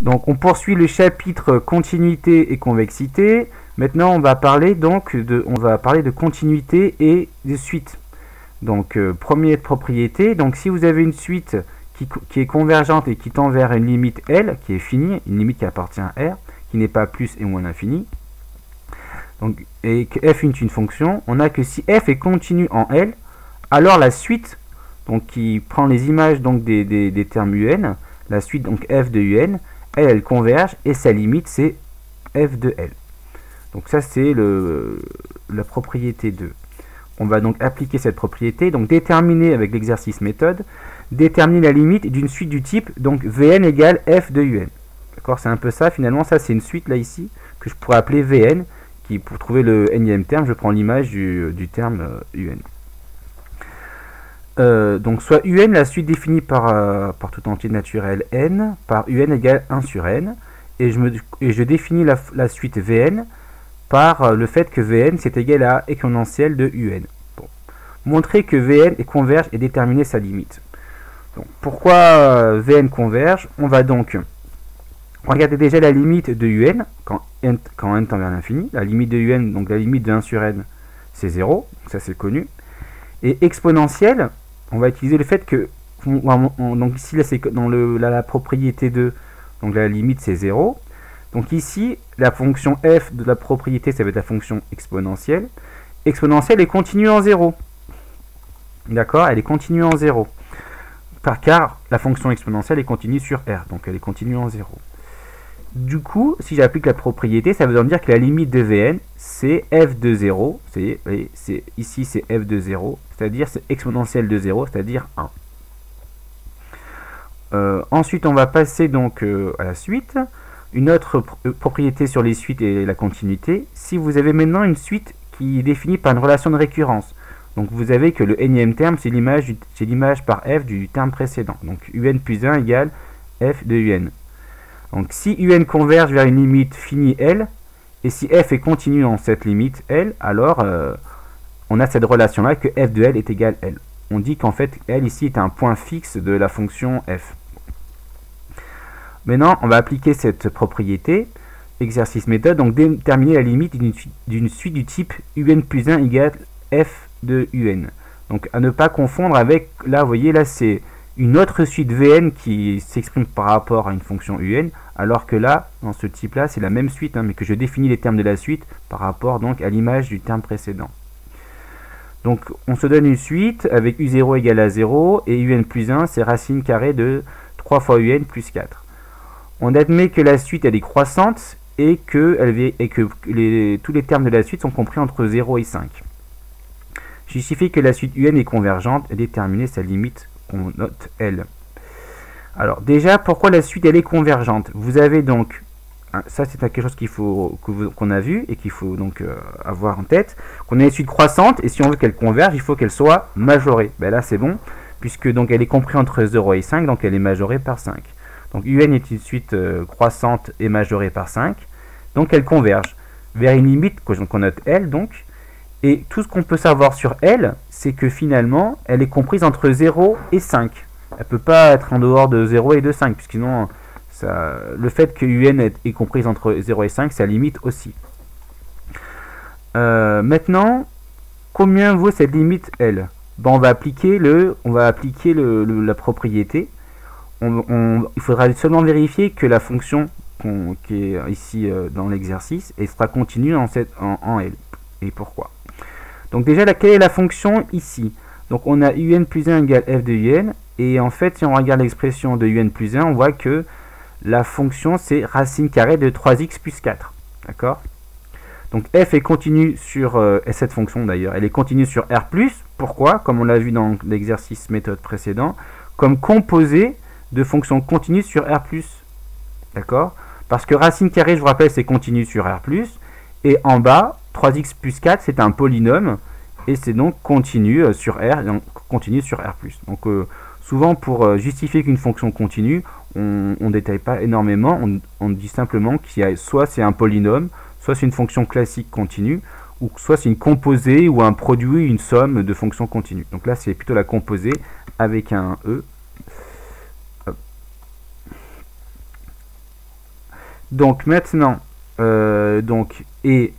Donc on poursuit le chapitre continuité et convexité. Maintenant on va parler donc de continuité et de suite. Donc première propriété, donc si vous avez une suite qui est convergente et qui tend vers une limite L qui est finie, une limite qui appartient à R, qui n'est pas plus et moins l'infini, donc, et que f est une fonction, on a que si f est continu en L, alors la suite, donc qui prend les images donc des termes un, la suite donc f de un, elle converge et sa limite c'est f de L. Donc ça c'est la propriété 2. On va donc appliquer cette propriété, donc déterminer avec l'exercice méthode, déterminer la limite d'une suite du type donc Vn égale f de un. D'accord, c'est un peu ça finalement, ça c'est une suite là ici que je pourrais appeler Vn, qui pour trouver le nème terme, je prends l'image du terme un. Donc soit un, la suite définie par tout entier naturel n, par un égale 1 sur n, et je définis la suite Vn par le fait que Vn c'est égal à exponentielle de un. Bon. Montrer que Vn est converge et déterminer sa limite. Donc, pourquoi Vn converge? On va donc regarder déjà la limite de un quand n tend vers l'infini. La limite de un, donc la limite de 1 sur n, c'est 0, ça c'est connu. Et exponentielle, on va utiliser le fait que, donc ici là c'est dans la propriété 2, donc la limite c'est 0. Donc ici, la fonction f de la propriété, ça va être la fonction exponentielle. Exponentielle est continue en 0. D'accord, elle est continue en 0. Car la fonction exponentielle est continue sur R, donc elle est continue en 0. Du coup, si j'applique la propriété, ça veut dire que la limite de Vn, c'est f de 0. Ici, c'est f de 0, c'est-à-dire c'est exponentielle de 0, c'est-à-dire 1. Ensuite, on va passer donc à la suite. Une autre propriété sur les suites et la continuité, si vous avez maintenant une suite qui est définie par une relation de récurrence, donc vous avez que le nème terme, c'est l'image par f du terme précédent. Donc un plus 1 égale f de un. Donc si un converge vers une limite finie L, et si f est continu en cette limite L, alors on a cette relation-là que f de L est égal L. On dit qu'en fait L ici est un point fixe de la fonction f. Maintenant, on va appliquer cette propriété, exercice méthode, donc déterminer la limite d'une suite du type un plus 1 égale f de un. Donc à ne pas confondre avec, là vous voyez, là c'est une autre suite Vn qui s'exprime par rapport à une fonction un, alors que là, dans ce type-là, c'est la même suite, mais que je définis les termes de la suite par rapport donc à l'image du terme précédent. Donc on se donne une suite avec u0 égale à 0, et un plus 1, c'est racine carrée de 3 fois un plus 4. On admet que la suite elle est croissante et que tous les termes de la suite sont compris entre 0 et 5. Justifie que la suite un est convergente et déterminer sa limite qu'on note L. Alors déjà, pourquoi la suite elle est convergente? Vous avez donc, ça c'est quelque chose qu'on a vu et qu'il faut donc avoir en tête, qu'on a une suite croissante et si on veut qu'elle converge, il faut qu'elle soit majorée. Ben là c'est bon, puisque donc elle est comprise entre 0 et 5, donc elle est majorée par 5. Donc un est une suite croissante et majorée par 5. Donc elle converge vers une limite qu'on note L. Donc, et tout ce qu'on peut savoir sur L, c'est que finalement, elle est comprise entre 0 et 5. Elle ne peut pas être en dehors de 0 et de 5, puisque sinon, le fait que un est comprise entre 0 et 5, ça limite aussi. Maintenant, combien vaut cette limite L? Ben, on va appliquer la propriété. Il faudra seulement vérifier que la fonction qui est ici dans l'exercice sera continue en L. Et pourquoi? Donc déjà, quelle est la fonction ici? Donc on a un plus 1 égale f de un. Et en fait, si on regarde l'expression de un plus 1, on voit que la fonction, c'est racine carrée de 3x plus 4. D'accord? Donc f est continue sur, cette fonction d'ailleurs, elle est continue sur R+. Pourquoi? Comme on l'a vu dans l'exercice méthode précédent, comme composé de fonctions continues sur R+. D'accord? Parce que racine carrée, je vous rappelle, c'est continu sur R+. Et en bas, 3x plus 4, c'est un polynôme. Et c'est donc continu sur R, donc continu sur R+. Donc souvent, pour justifier qu'une fonction continue, on ne détaille pas énormément. On dit simplement qu'il y a soit c'est un polynôme, soit c'est une fonction classique continue, ou soit c'est une composée ou un produit, une somme de fonctions continues. Donc là, c'est plutôt la composée avec un E. Donc maintenant, et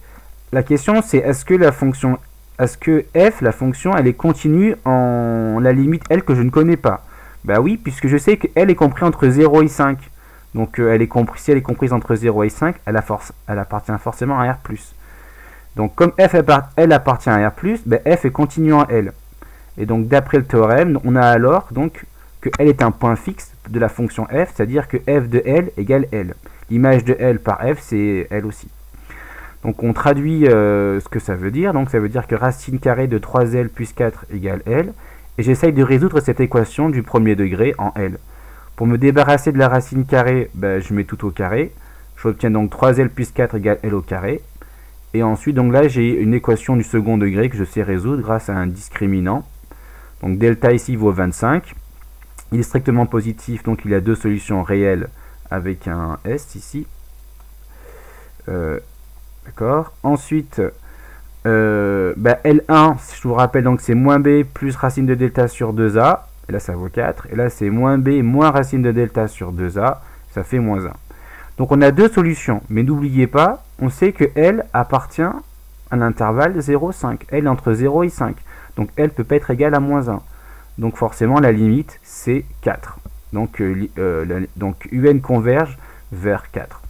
la question c'est est-ce que la fonction, est-ce que f, la fonction, elle est continue en la limite L que je ne connais pas? Bah oui, puisque je sais que L est compris entre 0 et 5. Donc elle est comprise, si elle est comprise entre 0 et 5, elle appartient forcément à R+. Donc comme f elle appartient à R+, ben f est continu en L. Et donc d'après le théorème, on a alors donc que L est un point fixe de la fonction f, c'est-à-dire que f de L égale L. L'image de L par f, c'est L aussi. Donc on traduit ce que ça veut dire. Donc ça veut dire que racine carrée de 3L plus 4 égale L. Et j'essaye de résoudre cette équation du premier degré en L. Pour me débarrasser de la racine carrée, ben, je mets tout au carré. J'obtiens donc 3L plus 4 égale L au carré. Et ensuite, donc là, j'ai une équation du second degré que je sais résoudre grâce à un discriminant. Donc delta ici vaut 25. Il est strictement positif, donc il y a deux solutions réelles avec un S ici. D'accord. Ensuite, L1, je vous rappelle, donc c'est moins B plus racine de delta sur 2A. Et là, ça vaut 4. Et là, c'est moins B moins racine de delta sur 2A. Ça fait moins 1. Donc on a deux solutions. Mais n'oubliez pas, on sait que L appartient à l'intervalle 0,5. L est entre 0 et 5. Donc L peut pas être égal à moins 1. Donc forcément, la limite, c'est 4. Donc UN converge vers 4.